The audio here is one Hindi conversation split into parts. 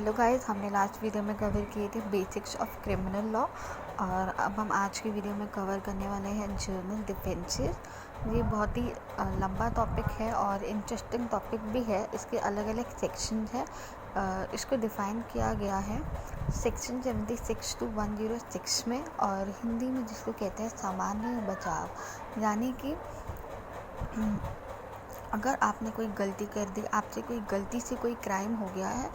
हेलो गाइस, हमने लास्ट वीडियो में कवर किए थे बेसिक्स ऑफ क्रिमिनल लॉ और अब हम आज की वीडियो में कवर करने वाले हैं जर्नल डिफेंसेस। ये बहुत ही लंबा टॉपिक है और इंटरेस्टिंग टॉपिक भी है। इसके अलग अलग सेक्शन है। इसको डिफ़ाइन किया गया है सेक्शन 76 to 106 में, और हिंदी में जिसको कहते हैं सामान्य बचाव। यानी कि अगर आपने कोई गलती कर दी, आपसे कोई गलती से कोई क्राइम हो गया है,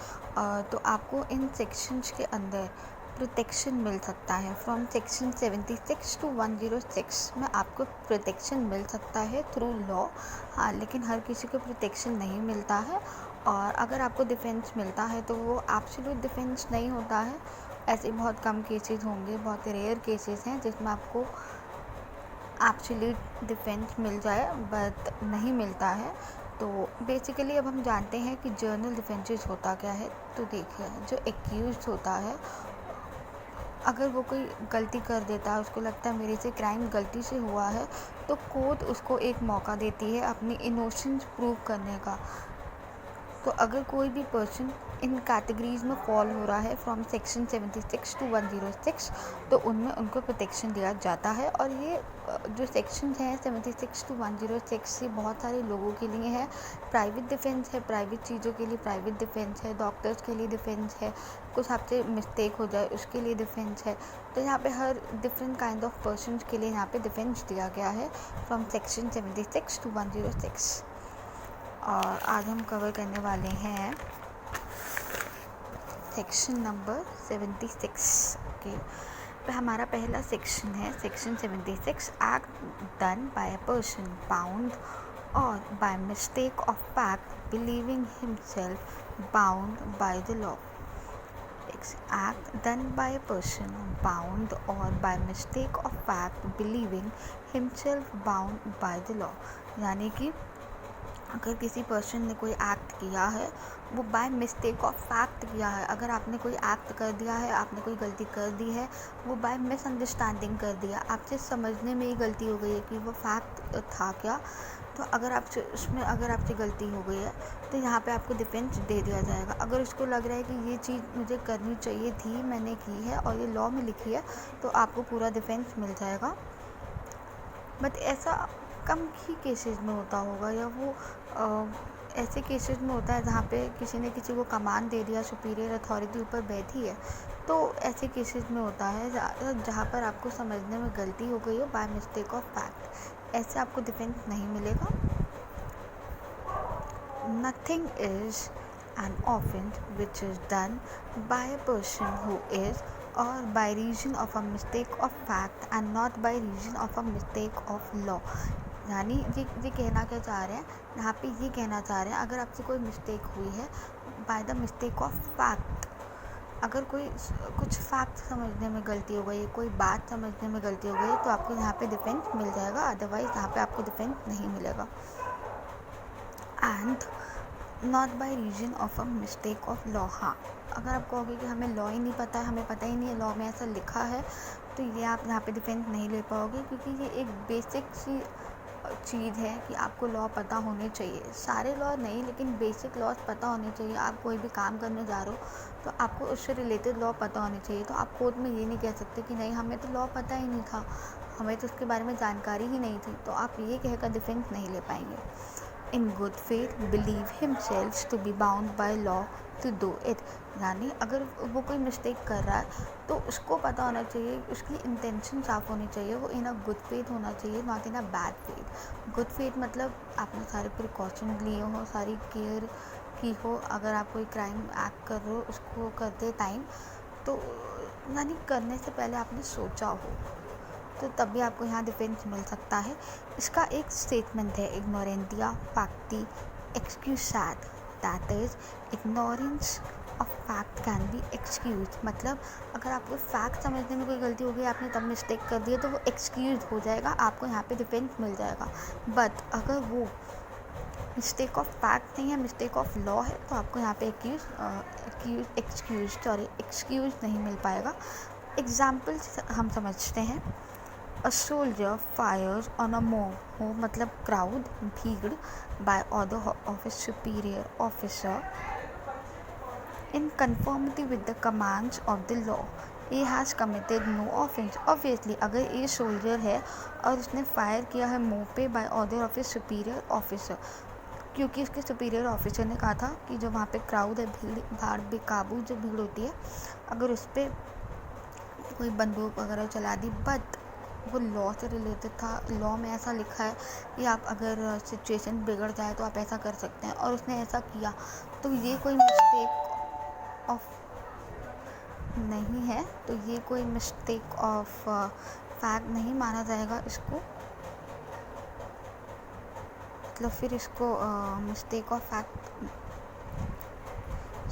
तो आपको इन सेक्शंस के अंदर प्रोटेक्शन मिल सकता है। फ्रॉम सेक्शन 76 to 106 में आपको प्रोटेक्शन मिल सकता है थ्रू लॉ। हाँ, लेकिन हर किसी को प्रोटेक्शन नहीं मिलता है, और अगर आपको डिफेंस मिलता है तो वो एब्सोल्यूट डिफेंस नहीं होता है। ऐसे बहुत कम केसेस होंगे, बहुत रेयर केसेस हैं जिसमें आपको एब्सोल्यूट डिफेंस मिल जाए, बट नहीं मिलता है। तो बेसिकली अब हम जानते हैं कि जर्नल डिफेंसेस होता क्या है। तो देखिए, जो एक्यूज्ड होता है, अगर वो कोई गलती कर देता है, उसको लगता है मेरे से क्राइम गलती से हुआ है, तो कोर्ट उसको एक मौका देती है अपनी इनोसेंस प्रूव करने का। तो अगर कोई भी पर्सन इन कैटेगरीज़ में फॉल हो रहा है फ्रॉम सेक्शन 76 to 106, तो उनमें उनको प्रोटेक्शन दिया जाता है। और ये जो सेक्शन हैं 76 to 106 ये बहुत सारे लोगों के लिए है। प्राइवेट डिफेंस है, प्राइवेट चीज़ों के लिए प्राइवेट डिफेंस है, डॉक्टर्स के लिए डिफेंस है, कुछ आपसे मिस्टेक हो जाए उसके लिए डिफेंस है। तो यहाँ पे हर डिफरेंट काइंड ऑफ पर्सन के लिए यहाँ पे डिफेंस दिया गया है फ्रॉम सेक्शन 76 to 106। और आज हम कवर करने वाले हैं सेक्शन नंबर 76। ओके, तो हमारा पहला सेक्शन है section 76, act done by a person bound or by mistake of fact believing himself bound by the law. Act done by a person bound or by mistake of fact believing himself bound by the law. यानी कि अगर किसी पर्सन ने कोई एक्ट किया है, वो बाय मिस्टेक ऑफ फैक्ट किया है। अगर आपने कोई एक्ट कर दिया है, आपने कोई गलती कर दी है, वो बाय मिसअंडरस्टैंडिंग कर दिया, आपसे समझने में ही गलती हो गई है कि वो फैक्ट था क्या। तो अगर आपसे उसमें अगर आपसे गलती हो गई है, तो यहाँ पे आपको डिफेंस दे दिया जाएगा। अगर उसको लग रहा है कि ये चीज़ मुझे करनी चाहिए थी, मैंने की है और ये लॉ में लिखी है, तो आपको पूरा डिफेंस मिल जाएगा। बट ऐसा कम ही केसेस में होता होगा, या वो ऐसे केसेस में होता है जहाँ पे किसी ने किसी को कमांड दे दिया, सुपीरियर अथॉरिटी ऊपर बैठी है, तो ऐसे केसेस में होता है जहाँ पर आपको समझने में गलती हो गई हो बाय मिस्टेक ऑफ फैक्ट। ऐसे आपको डिफेंस नहीं मिलेगा। Nothing is an offense which is done by a person who is or by reason of a mistake of fact and not by reason of a mistake of law। यानी ये कहना क्या चाह रहे हैं यहाँ पे, ये कहना चाह रहे हैं अगर आपसे कोई मिस्टेक हुई है by the mistake of fact, अगर कोई कुछ फैक्ट समझने में गलती हो गई है, कोई बात समझने में गलती हो गई है, तो आपको यहाँ पे डिफेंस मिल जाएगा, अदरवाइज यहाँ पे आपको डिफेंस नहीं मिलेगा। And not by reason of a mistake of law. हाँ, अगर आप कहोगे कि हमें लॉ ही नहीं पता है, हमें पता ही नहीं है लॉ में ऐसा लिखा है, तो ये आप यहाँ पे डिफेंस नहीं ले पाओगे, क्योंकि ये एक बेसिक सी चीज़ है कि आपको लॉ पता होने चाहिए। सारे लॉ नहीं, लेकिन बेसिक लॉज पता होने चाहिए। आप कोई भी काम करने जा रहे हो तो आपको उससे रिलेटेड लॉ पता होने चाहिए। तो आप कोर्ट में ये नहीं कह सकते कि नहीं, हमें तो लॉ पता ही नहीं था, हमें तो उसके बारे में जानकारी ही नहीं थी। तो आप ये कहकर डिफेंस नहीं ले पाएंगे। In good faith believe himself to be bound by law to do it. यानी अगर वो कोई मिस्टेक कर रहा है, तो उसको पता होना चाहिए, उसकी इंटेंशन साफ होनी चाहिए, वो इन अ गुड फेथ होना चाहिए, not in a bad faith. Good faith मतलब आपने सारे प्रिकॉशन लिए हो, सारी केयर की हो। अगर आप कोई क्राइम एक्ट कर रहे हो, उसको करते टाइम, तो यानी करने से पहले आपने सोचा हो, तो तब भी आपको यहाँ डिफेंस मिल सकता है। इसका एक स्टेटमेंट है, इग्नोरेंटिया फैक्टी एक्सक्यूसाड, that is ignorance of fact can be excuse. मतलब अगर आपको फैक्ट समझने में कोई गलती हो गई, आपने तब मिस्टेक कर दिया, तो वो एक्सक्यूज हो जाएगा, आपको यहाँ पे डिफेंस मिल जाएगा। बट अगर वो मिस्टेक ऑफ फैक्ट नहीं है, मिस्टेक ऑफ लॉ है, तो आपको यहाँ पे एक्सक्यूज नहीं मिल पाएगा। एग्जाम्पल हम समझते हैं। A soldier fires on a mob, mob मतलब crowd, भीड़, by order of a superior officer in conformity with the commands of the law. A has committed no offense. Obviously अगर A सोल्जर है और उसने फायर किया है मुंह पे by order of a superior officer, क्योंकि उसके सुपीरियर ऑफिसर ने कहा था कि जो वहाँ पे क्राउड है, भीड़ भाड़ बेकाबू जो भीड़ होती है, अगर उस पर कोई बंदूक वगैरह चला दी, बट वो लॉ से रिलेटेड था, लॉ में ऐसा लिखा है कि आप अगर सिचुएशन बिगड़ जाए तो आप ऐसा कर सकते हैं, और उसने ऐसा किया, तो ये कोई मिस्टेक ऑफ नहीं है, तो ये कोई मिस्टेक ऑफ फैक्ट नहीं माना जाएगा इसको, मतलब फिर इसको मिस्टेक ऑफ फैक्ट,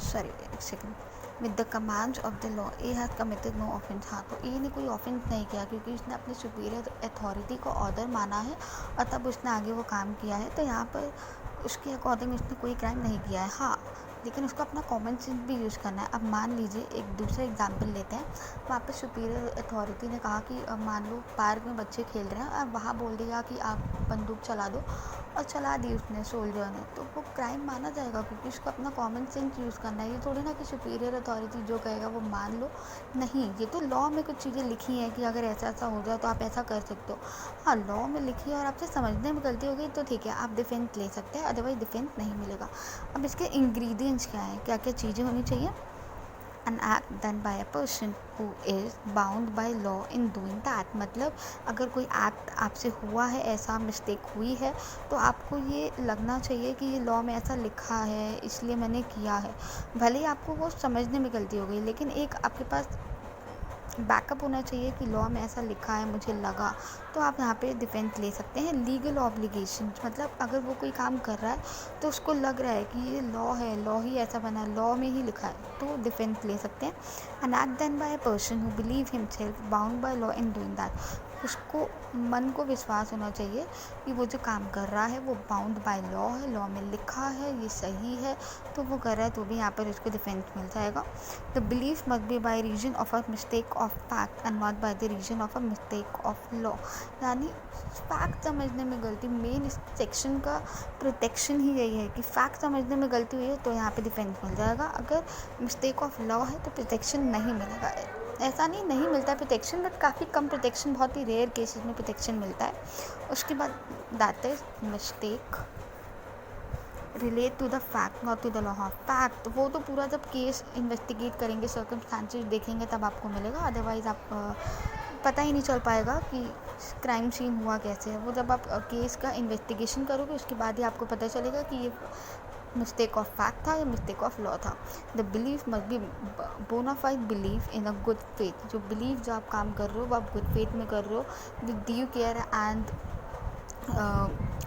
सॉरी एक second, with the commands of the law A has committed no offence. हाँ, तो ए ने कोई ऑफेंस नहीं किया क्योंकि उसने अपने सुपीरियर अथॉरिटी को ऑर्डर माना है और तब उसने आगे वो काम किया है, तो यहाँ पर उसके अकॉर्डिंग उसने कोई क्राइम नहीं किया है। हाँ, लेकिन उसको अपना कॉमन सेंस भी यूज़ करना है। अब मान लीजिए एक दूसरा एग्जांपल लेते हैं, वहाँ पे सुपीरियर अथॉरिटी ने कहा कि मान लो पार्क में बच्चे खेल रहे हैं और वहाँ बोल दिया कि आप बंदूक चला दो, और चला दी उसने सोल्जर ने, तो वो क्राइम माना जाएगा क्योंकि उसको अपना कॉमन सेंस यूज़ करना है। ये थोड़ी ना कि सुपीरियर अथॉरिटी जो कहेगा वो मान लो, नहीं, ये तो लॉ में कुछ चीज़ें लिखी हैं कि अगर ऐसा ऐसा हो जाए तो आप ऐसा कर सकते हो। हाँ, लॉ में लिखी है और आपसे समझने में गलती हो गई तो ठीक है, आप डिफेंस ले सकते हैं, अदरवाइज डिफेंस नहीं मिलेगा। अब इसके इंग्रेडिएंट्स क्या हैं, क्या क्या चीज़ें होनी चाहिए? An act done by a person who is bound by law in doing that, मतलब अगर कोई एक्ट आपसे हुआ है, ऐसा मिस्टेक हुई है, तो आपको ये लगना चाहिए कि ये लॉ में ऐसा लिखा है इसलिए मैंने किया है, भले ही आपको वो समझने में गलती हो गई, लेकिन एक आपके पास बैकअप होना चाहिए कि लॉ में ऐसा लिखा है, मुझे लगा, तो आप यहाँ पे डिफेंस ले सकते हैं। लीगल ऑब्लिगेशंस, मतलब अगर वो कोई काम कर रहा है तो उसको लग रहा है कि ये लॉ है, लॉ ही ऐसा बना है, लॉ में ही लिखा है, तो डिफेंस ले सकते हैं। An act done by a person who believe himself bound by law in doing that, उसको मन को विश्वास होना चाहिए कि वो जो काम कर रहा है वो बाउंड बाय लॉ है, लॉ में लिखा है, ये सही है, तो वो कर रहा है, तो भी यहाँ पर उसको डिफेंस मिल जाएगा। The belief must be by reason of a mistake of fact and not by the reason of a mistake of law, यानी फैक्ट समझने में गलती, मेन इस सेक्शन का प्रोटेक्शन ही यही है कि फैक्ट समझने में गलती हुई है तो यहाँ पे डिफेंस मिल जाएगा। अगर मिस्टेक ऑफ लॉ है तो प्रोटेक्शन नहीं मिलेगा। ऐसा नहीं मिलता है प्रोटेक्शन, बट काफ़ी कम प्रोटेक्शन, बहुत ही रेयर केसेस में प्रोटेक्शन मिलता है। उसके बाद that is mistake relate to the fact not to the law. हाँ, फैक्ट वो तो पूरा जब केस इन्वेस्टिगेट करेंगे, सर्कमस्टांसेस देखेंगे, तब आपको मिलेगा, अदरवाइज़ आप पता ही नहीं चल पाएगा कि क्राइम सीन हुआ कैसे है। वो जब आप केस का इन्वेस्टिगेशन करोगे उसके बाद ही आपको पता चलेगा कि ये मिस्टेक ऑफ फैक्ट था या मिस्टेक ऑफ लॉ था। The belief must be bonafide belief in a good faith, जो बिलीव जो आप काम कर रहे हो वो आप गुड फेथ में कर रहे हो, with due care and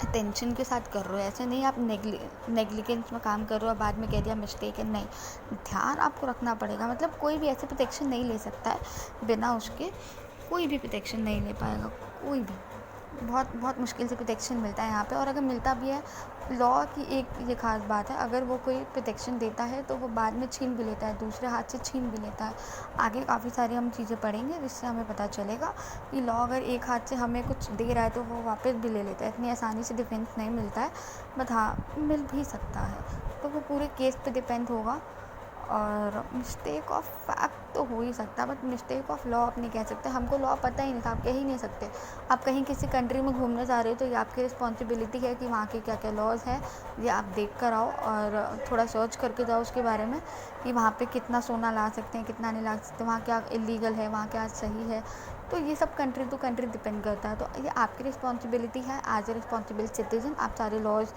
attention के साथ कर रहे हो। ऐसे नहीं आप नेग्लिजेंस में काम कर रहे हो, बाद में कह दिया मिस्टेक है, नहीं, ध्यान आपको रखना पड़ेगा। मतलब कोई भी ऐसे प्रोटेक्शन नहीं ले सकता है बिना उसके, कोई भी प्रोटेक्शन नहीं ले पाएगा, कोई भी, बहुत बहुत मुश्किल से प्रोटेक्शन मिलता है यहाँ पे। और अगर मिलता भी है, लॉ की एक ये ख़ास बात है, अगर वो कोई प्रोटेक्शन देता है तो वो बाद में छीन भी लेता है, दूसरे हाथ से छीन भी लेता है। आगे काफ़ी सारी हम चीज़ें पढ़ेंगे जिससे हमें पता चलेगा कि लॉ अगर एक हाथ से हमें कुछ दे रहा है तो वो वापस भी ले लेता है। इतनी आसानी से डिफेंस नहीं मिलता है, बट हाँ, मिल भी सकता है, तो वो पूरे केस पे डिपेंड होगा। और मिस्टेक ऑफ फैक्ट तो हो ही सकता है, बट मिस्टेक ऑफ लॉ आप नहीं कह सकते। हमको लॉ पता ही नहीं था, आप कह ही नहीं सकते। आप कहीं किसी कंट्री में घूमने जा रहे हो तो ये आपकी रिस्पॉन्सिबिलिटी है कि वहाँ के क्या क्या लॉज हैं, ये आप देख कर आओ और थोड़ा सर्च करके जाओ उसके बारे में कि वहाँ पे कितना सोना ला सकते हैं, कितना नहीं ला सकते, वहाँ क्या इलीगल है, वहाँ क्या सही है। तो ये सब कंट्री टू कंट्री डिपेंड करता है, तो ये आपकी रिस्पॉन्सिबिलिटी है एज ए रिस्पॉन्सिबल सिटीजन, आप सारे लॉज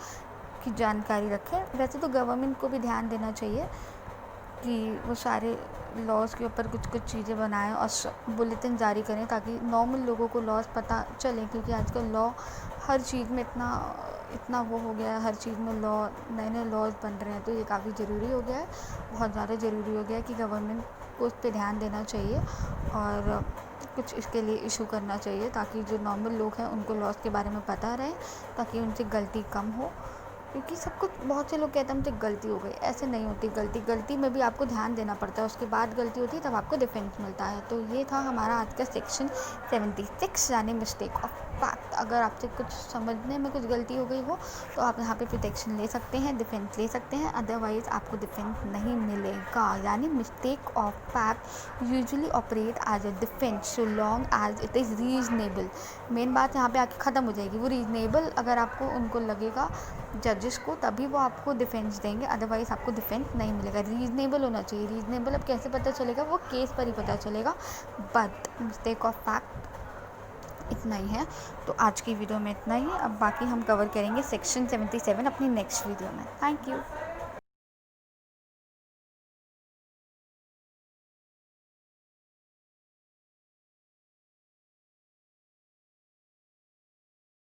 की जानकारी रखें। वैसे तो गवर्नमेंट को भी ध्यान देना चाहिए कि वो सारे लॉज के ऊपर कुछ कुछ चीज़ें बनाएं और बुलेटिन जारी करें ताकि नॉर्मल लोगों को लॉज पता चले, क्योंकि आजकल लॉ हर चीज़ में इतना वो हो गया है, हर चीज़ में लॉ, नए नए लॉज बन रहे हैं, तो ये काफ़ी ज़रूरी हो गया है, बहुत ज़्यादा ज़रूरी हो गया है कि गवर्नमेंट को उस पर ध्यान देना चाहिए और कुछ इसके लिए इशू करना चाहिए ताकि जो नॉर्मल लोग हैं उनको लॉज के बारे में पता रहे, ताकि उनसे गलती कम हो। क्योंकि सब कुछ, बहुत से लोग कहते हैं मुझसे गलती हो गई, ऐसे नहीं होती गलती में भी आपको ध्यान देना पड़ता है, उसके बाद गलती होती है तब आपको डिफेंस मिलता है। तो ये था हमारा आज का सेक्शन 76 यानी मिस्टेक ऑफ फैक्ट। अगर आपसे कुछ समझने में कुछ गलती हो गई हो तो आप यहाँ पे प्रोटेक्शन ले सकते हैं, डिफेंस ले सकते हैं, अदरवाइज़ आपको डिफेंस नहीं मिलेगा। यानी mistake of fact usually operate as a defence so long as it is reasonable. Main बात यहाँ पे आके ख़त्म हो जाएगी। वो रीजनेबल अगर आपको उनको लगेगा जजेस को, तभी वो आपको डिफेंस देंगे, अदरवाइज़ आपको डिफेंस नहीं मिलेगा। रीजनेबल होना चाहिए। रीजनेबल अब कैसे पता चलेगा, वो केस पर ही पता चलेगा। बट मिस्टेक ऑफ फैक्ट इतना ही है। तो आज की वीडियो में इतना ही। अब बाकी हम कवर करेंगे सेक्शन 77 अपनी नेक्स्ट वीडियो में। Thank you.